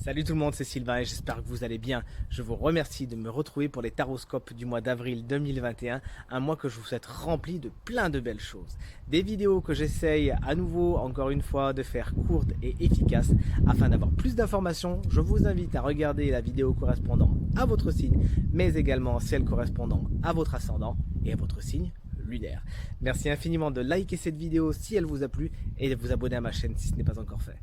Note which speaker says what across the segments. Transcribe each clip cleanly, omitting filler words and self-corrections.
Speaker 1: Salut tout le monde, c'est Sylvain et j'espère que vous allez bien. Je vous remercie de me retrouver pour les taroscopes du mois d'avril 2021, un mois que je vous souhaite rempli de plein de belles choses. Des vidéos que j'essaye à nouveau, encore une fois, de faire courtes et efficaces. Afin d'avoir plus d'informations, je vous invite à regarder la vidéo correspondant à votre signe, mais également celle correspondant à votre ascendant et à votre signe lunaire. Merci infiniment de liker cette vidéo si elle vous a plu et de vous abonner à ma chaîne si ce n'est pas encore fait.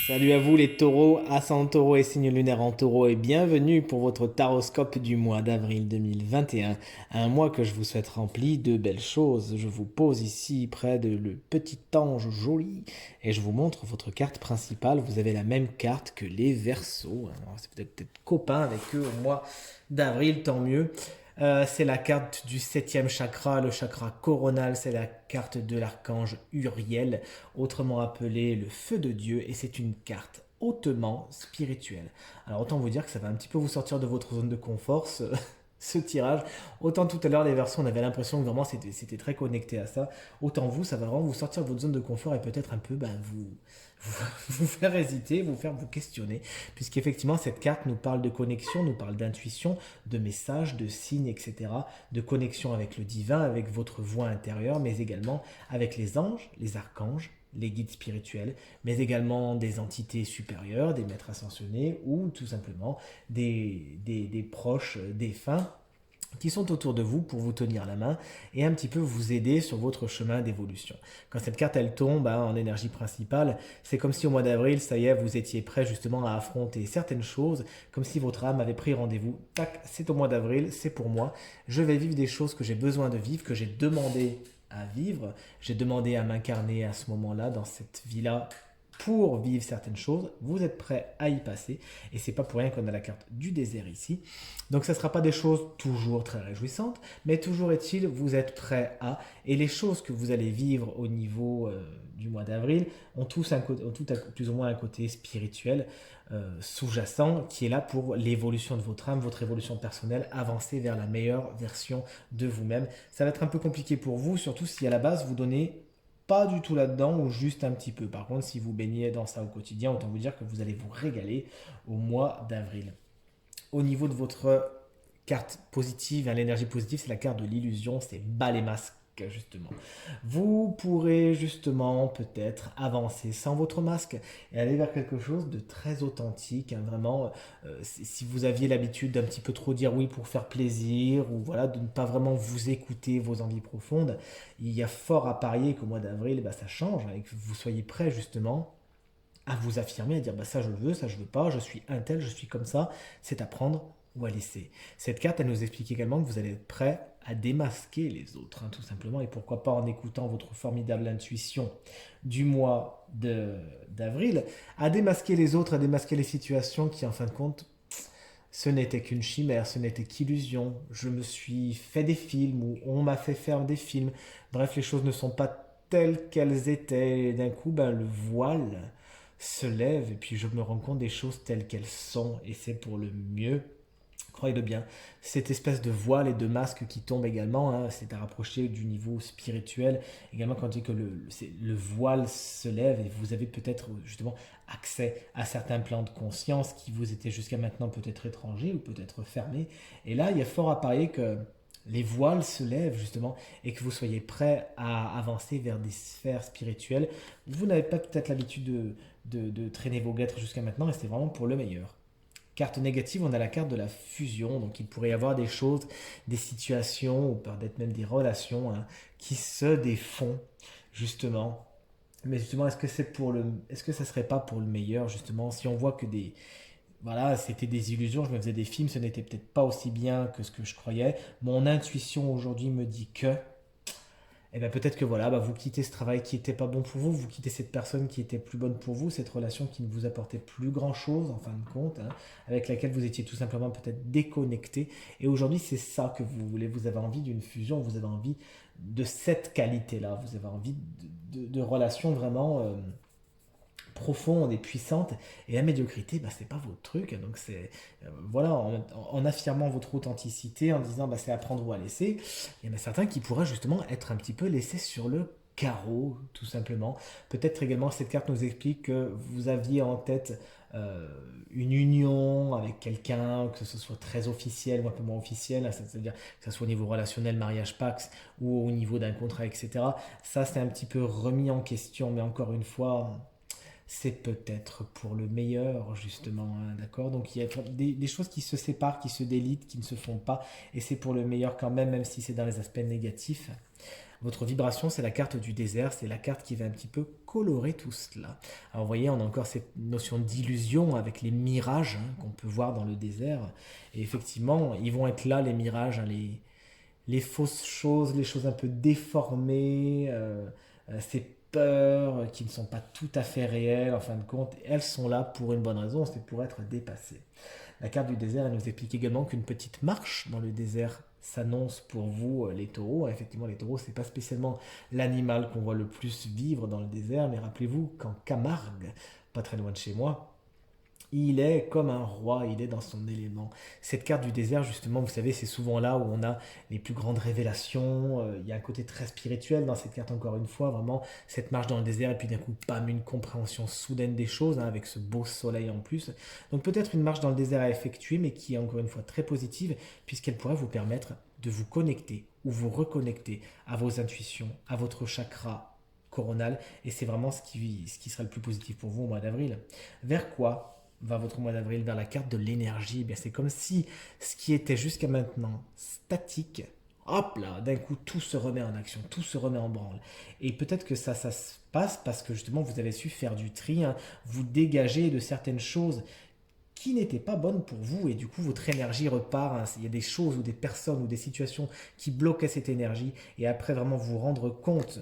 Speaker 1: Salut à vous les taureaux, ascendant taureau et signe lunaire en taureau et bienvenue pour votre taroscope du mois d'avril 2021. Un mois que je vous souhaite rempli de belles choses. Je vous pose ici près de le petit ange joli et je vous montre votre carte principale. Vous avez la même carte que les Verseaux. Alors, c'est peut-être copain avec eux au mois d'avril, tant mieux. C'est la carte du septième chakra, le chakra coronal, c'est la carte de l'archange Uriel, autrement appelé le feu de Dieu, et c'est une carte hautement spirituelle. Alors autant vous dire que ça va un petit peu vous sortir de votre zone de confort, ce tirage. Autant tout à l'heure, les versions, on avait l'impression que vraiment c'était très connecté à ça. Autant vous, ça va vraiment vous sortir de votre zone de confort et peut-être un peu vous faire hésiter, vous questionner. Puisqu'effectivement, cette carte nous parle de connexion, nous parle d'intuition, de messages, de signes, etc. De connexion avec le divin, avec votre voix intérieure, mais également avec les anges, les archanges, les guides spirituels, mais également des entités supérieures, des maîtres ascensionnés ou tout simplement des proches défunts qui sont autour de vous pour vous tenir la main et un petit peu vous aider sur votre chemin d'évolution. Quand cette carte elle tombe en énergie principale, c'est comme si au mois d'avril, ça y est, vous étiez prêt justement à affronter certaines choses, comme si votre âme avait pris rendez-vous. Tac, c'est au mois d'avril, c'est pour moi. Je vais vivre des choses que j'ai besoin de vivre, que j'ai demandé à vivre. J'ai demandé à m'incarner à ce moment-là dans cette vie-là pour vivre certaines choses. Vous êtes prêt à y passer et c'est pas pour rien qu'on a la carte du désert ici. Donc ça ne sera pas des choses toujours très réjouissantes, mais toujours est-il, vous êtes prêt à, et les choses que vous allez vivre au niveau du mois d'avril ont tous plus ou moins un côté spirituel sous-jacent qui est là pour l'évolution de votre âme, votre évolution personnelle, avancer vers la meilleure version de vous-même. Ça va être un peu compliqué pour vous, surtout si à la base vous donnez pas du tout là-dedans ou juste un petit peu. Par contre, si vous baignez dans ça au quotidien, autant vous dire que vous allez vous régaler au mois d'avril. Au niveau de votre carte positive, l'énergie positive, c'est la carte de l'illusion, c'est bas les masques justement. Vous pourrez justement peut-être avancer sans votre masque et aller vers quelque chose de très authentique, vraiment. Si vous aviez l'habitude d'un petit peu trop dire oui pour faire plaisir ou voilà de ne pas vraiment vous écouter vos envies profondes, il y a fort à parier qu'au mois d'avril, ça change et que vous soyez prêt justement à vous affirmer, à dire ça je veux, ça je veux pas, je suis un tel, je suis comme ça, c'est à prendre ou à laisser. Cette carte, elle nous explique également que vous allez être prêt à démasquer les autres, tout simplement, et pourquoi pas en écoutant votre formidable intuition du mois d'avril, à démasquer les autres, à démasquer les situations qui, en fin de compte, ce n'était qu'une chimère, ce n'était qu'illusion. Je me suis fait des films ou on m'a fait faire des films. Bref, les choses ne sont pas telles qu'elles étaient. Et d'un coup, le voile se lève et puis je me rends compte des choses telles qu'elles sont et c'est pour le mieux. Croyez-le bien, cette espèce de voile et de masque qui tombe également, c'est à rapprocher du niveau spirituel. Également, quand on dit que le voile se lève et vous avez peut-être justement accès à certains plans de conscience qui vous étaient jusqu'à maintenant peut-être étrangers ou peut-être fermés. Et là, il y a fort à parier que les voiles se lèvent justement et que vous soyez prêt à avancer vers des sphères spirituelles. Vous n'avez pas peut-être l'habitude de traîner vos guêtres jusqu'à maintenant et c'est vraiment pour le meilleur. Carte négative, on a la carte de la fusion. Donc il pourrait y avoir des choses, des situations, ou peut-être même des relations qui se défont, justement. Mais justement, est-ce que ça serait pas pour le meilleur, justement, si on voit que voilà, c'était des illusions, je me faisais des films, ce n'était peut-être pas aussi bien que ce que je croyais. Mon intuition aujourd'hui me dit que, et bien peut-être que voilà, vous quittez ce travail qui n'était pas bon pour vous, vous quittez cette personne qui était plus bonne pour vous, cette relation qui ne vous apportait plus grand-chose en fin de compte, avec laquelle vous étiez tout simplement peut-être déconnecté. Et aujourd'hui, c'est ça que vous voulez, vous avez envie d'une fusion, vous avez envie de cette qualité-là, vous avez envie de relations vraiment profonde et puissante et la médiocrité c'est pas votre truc donc c'est voilà en affirmant votre authenticité en disant c'est à prendre ou à laisser il y en a certains qui pourraient justement être un petit peu laissés sur le carreau, tout simplement. Peut-être également cette carte nous explique que vous aviez en tête euh, une union avec quelqu'un, que ce soit très officiel ou un peu moins officiel, hein, c'est-à-dire que ce soit au niveau relationnel, mariage, pax, ou au niveau d'un contrat, etc. Ça, c'est un petit peu remis en question, mais encore une fois, c'est peut-être pour le meilleur, justement, hein, d'accord? Donc il y a des choses qui se séparent, qui se délitent, qui ne se font pas, et c'est pour le meilleur quand même, même si c'est dans les aspects négatifs. Votre vibration, c'est la carte du désert, c'est la carte qui va un petit peu colorer tout cela. Alors vous voyez, on a encore cette notion d'illusion avec les mirages hein, qu'on peut voir dans le désert. Et effectivement, ils vont être là, les mirages, hein, les fausses choses, les choses un peu déformées, ces peurs qui ne sont pas tout à fait réelles, en fin de compte, elles sont là pour une bonne raison, c'est pour être dépassées. La carte du désert, elle nous explique également qu'une petite marche dans le désert s'annonce pour vous, les taureaux. Effectivement, les taureaux, c'est pas spécialement l'animal qu'on voit le plus vivre dans le désert, mais rappelez-vous qu'en Camargue, pas très loin de chez moi, il est comme un roi, il est dans son élément. Cette carte du désert, justement, vous savez, c'est souvent là où on a les plus grandes révélations. Il y a un côté très spirituel dans cette carte, encore une fois, vraiment, cette marche dans le désert, et puis d'un coup, bam, une compréhension soudaine des choses, hein, avec ce beau soleil en plus. Donc peut-être une marche dans le désert à effectuer, mais qui est encore une fois très positive, puisqu'elle pourrait vous permettre de vous connecter ou vous reconnecter à vos intuitions, à votre chakra coronal, et c'est vraiment ce qui sera le plus positif pour vous au mois d'avril. Vers quoi va votre mois d'avril? Vers la carte de l'énergie. Eh bien, c'est comme si ce qui était jusqu'à maintenant statique, hop là, d'un coup, tout se remet en action, tout se remet en branle. Et peut-être que ça se passe parce que justement, vous avez su faire du tri, hein, vous dégager de certaines choses qui n'étaient pas bonnes pour vous et du coup votre énergie repart, hein. Il y a des choses ou des personnes ou des situations qui bloquaient cette énergie et après vraiment vous rendre compte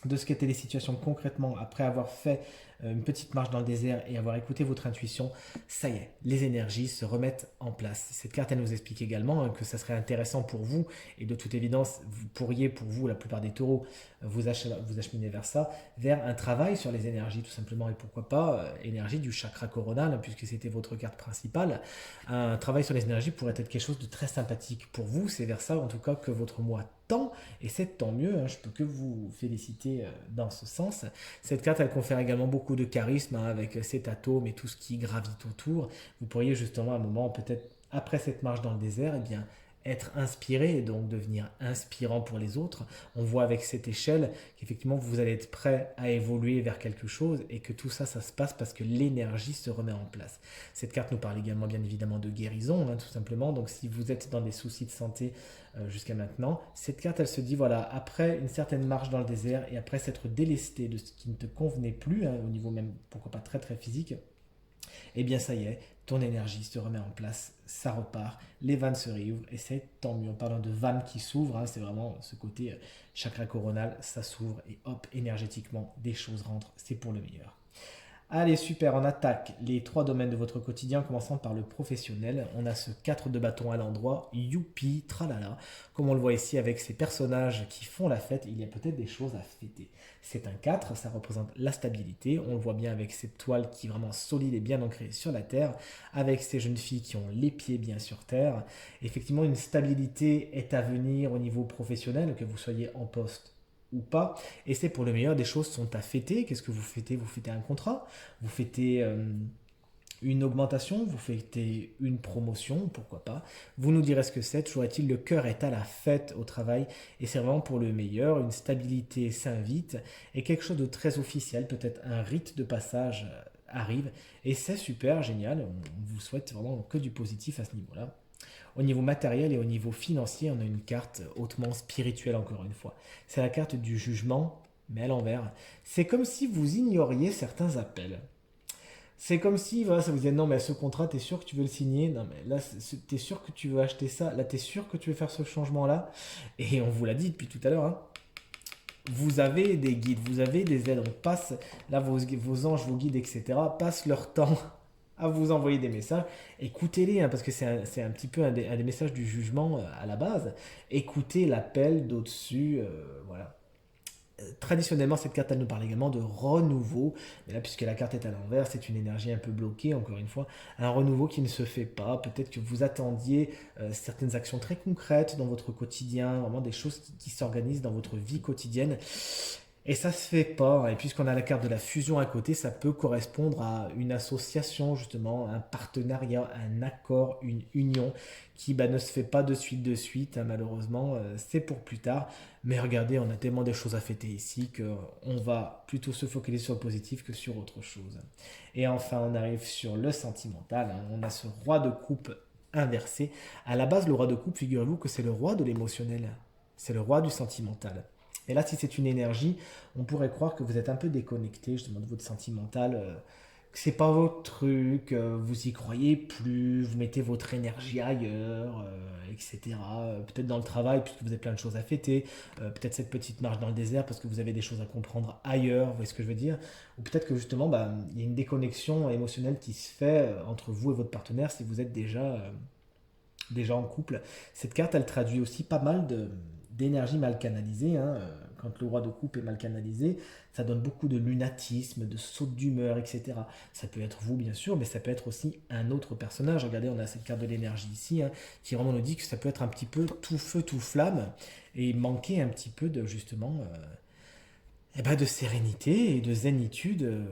Speaker 1: de ce qu'étaient les situations concrètement après avoir fait une petite marche dans le désert et avoir écouté votre intuition, ça y est, les énergies se remettent en place. Cette carte, elle nous explique également hein, que ça serait intéressant pour vous et de toute évidence, vous pourriez, pour vous, la plupart des taureaux, vous acheminer vers ça, vers un travail sur les énergies tout simplement et pourquoi pas énergie du chakra coronal hein, puisque c'était votre carte principale. Un travail sur les énergies pourrait être quelque chose de très sympathique pour vous, c'est vers ça en tout cas que votre mois tend et c'est tant mieux, hein, je peux que vous féliciter dans ce sens. Cette carte, elle confère également beaucoup de charisme hein, avec cet atome et tout ce qui gravite autour. Vous pourriez justement à un moment, peut-être après cette marche dans le désert, eh bien, être inspiré et donc devenir inspirant pour les autres. On voit avec cette échelle qu'effectivement vous allez être prêt à évoluer vers quelque chose et que tout ça, ça se passe parce que l'énergie se remet en place. Cette carte nous parle également bien évidemment de guérison, hein, tout simplement. Donc si vous êtes dans des soucis de santé jusqu'à maintenant, cette carte elle se dit voilà, après une certaine marche dans le désert et après s'être délesté de ce qui ne te convenait plus, hein, au niveau même pourquoi pas très très physique, eh bien ça y est, ton énergie se remet en place, ça repart, les vannes se réouvrent et c'est tant mieux. En parlant de vannes qui s'ouvrent, hein, c'est vraiment ce côté chakra coronal, ça s'ouvre et hop, énergétiquement, des choses rentrent, c'est pour le meilleur. Allez, super, on attaque les trois domaines de votre quotidien, commençant par le professionnel. On a ce 4 de bâton à l'endroit, youpi, tralala. Comme on le voit ici avec ces personnages qui font la fête, il y a peut-être des choses à fêter. C'est un 4, ça représente la stabilité. On le voit bien avec cette toile qui est vraiment solide et bien ancrée sur la terre, avec ces jeunes filles qui ont les pieds bien sur terre. Effectivement, une stabilité est à venir au niveau professionnel, que vous soyez en poste ou pas. Et c'est pour le meilleur, des choses sont à fêter. Qu'est-ce que vous fêtez? Vous fêtez un contrat, vous fêtez une augmentation, vous fêtez une promotion, pourquoi pas. Vous nous direz ce que c'est. Toujours est-il, le cœur est à la fête au travail et c'est vraiment pour le meilleur. Une stabilité s'invite et quelque chose de très officiel, peut-être un rite de passage arrive et c'est super génial. On vous souhaite vraiment que du positif à ce niveau-là. Au niveau matériel et au niveau financier, on a une carte hautement spirituelle encore une fois. C'est la carte du jugement, mais à l'envers. C'est comme si vous ignoriez certains appels. C'est comme si voilà, ça vous disait non mais ce contrat, t'es sûr que tu veux le signer? Non mais là, t'es sûr que tu veux acheter ça? Là, t'es sûr que tu veux faire ce changement-là? Et on vous l'a dit depuis tout à l'heure, hein, vous avez des guides, vous avez des aides. On passe, là, vos anges, vos guides, etc., passent leur temps à vous envoyer des messages. Écoutez-les, hein, parce que c'est un petit peu un des messages du jugement à la base. Écoutez l'appel d'au-dessus, voilà. Traditionnellement, cette carte, elle nous parle également de renouveau. Mais là, puisque la carte est à l'envers, c'est une énergie un peu bloquée, encore une fois. Un renouveau qui ne se fait pas. Peut-être que vous attendiez certaines actions très concrètes dans votre quotidien, vraiment des choses qui s'organisent dans votre vie quotidienne. Et ça se fait pas. Et puisqu'on a la carte de la fusion à côté, ça peut correspondre à une association, justement, un partenariat, un accord, une union qui ne se fait pas de suite, hein, malheureusement. C'est pour plus tard. Mais regardez, on a tellement de choses à fêter ici qu'on va plutôt se focaliser sur le positif que sur autre chose. Et enfin, on arrive sur le sentimental, hein. On a ce roi de coupe inversé. À la base, le roi de coupe, figurez-vous que c'est le roi de l'émotionnel. C'est le roi du sentimental. Et là, si c'est une énergie, on pourrait croire que vous êtes un peu déconnecté justement de votre sentimental, que c'est pas votre truc, vous y croyez plus, vous mettez votre énergie ailleurs, etc. Peut-être dans le travail, puisque vous avez plein de choses à fêter, peut-être cette petite marche dans le désert parce que vous avez des choses à comprendre ailleurs, vous voyez ce que je veux dire? Ou peut-être que justement, il y a une déconnexion émotionnelle qui se fait entre vous et votre partenaire si vous êtes déjà en couple. Cette carte, elle traduit aussi pas mal d'énergie mal canalisée, hein. Quand le roi de coupe est mal canalisé, ça donne beaucoup de lunatisme, de saute d'humeur, etc. Ça peut être vous, bien sûr, mais ça peut être aussi un autre personnage. Regardez, on a cette carte de l'énergie ici, hein, qui vraiment nous dit que ça peut être un petit peu tout feu, tout flamme, et manquer un petit peu de, justement, de sérénité et de zénitude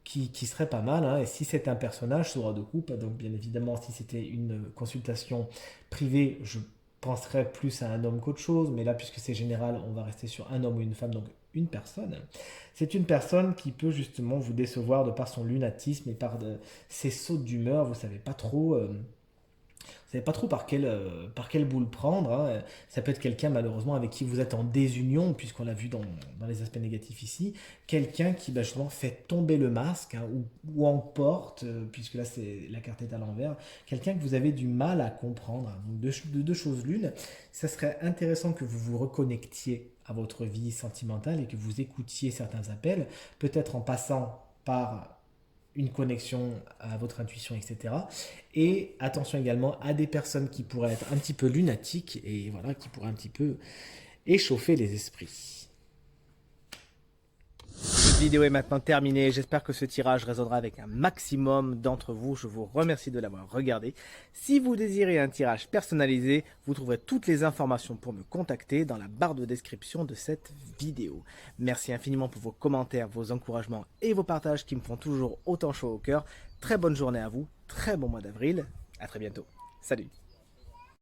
Speaker 1: qui serait pas mal, hein. Et si c'est un personnage, ce roi de coupe, donc bien évidemment, si c'était une consultation privée, je penserais plus à un homme qu'autre chose, mais là, puisque c'est général, on va rester sur un homme ou une femme, donc une personne. C'est une personne qui peut justement vous décevoir de par son lunatisme et par ses sautes d'humeur, vous savez pas trop. Vous savez pas trop par quelle boule prendre, hein. Ça peut être quelqu'un malheureusement avec qui vous êtes en désunion, puisqu'on l'a vu dans les aspects négatifs ici. Quelqu'un qui justement fait tomber le masque, hein, ou emporte, puisque là la carte est à l'envers. Quelqu'un que vous avez du mal à comprendre, hein. Donc de deux choses l'une, ça serait intéressant que vous vous reconnectiez à votre vie sentimentale et que vous écoutiez certains appels, peut-être en passant par une connexion à votre intuition, etc. Et attention également à des personnes qui pourraient être un petit peu lunatiques et voilà, qui pourraient un petit peu échauffer les esprits. Cette vidéo est maintenant terminée. J'espère que ce tirage résonnera avec un maximum d'entre vous. Je vous remercie de l'avoir regardé. Si vous désirez un tirage personnalisé, vous trouverez toutes les informations pour me contacter dans la barre de description de cette vidéo. Merci infiniment pour vos commentaires, vos encouragements et vos partages qui me font toujours autant chaud au cœur. Très bonne journée à vous, très bon mois d'avril. À très bientôt. Salut!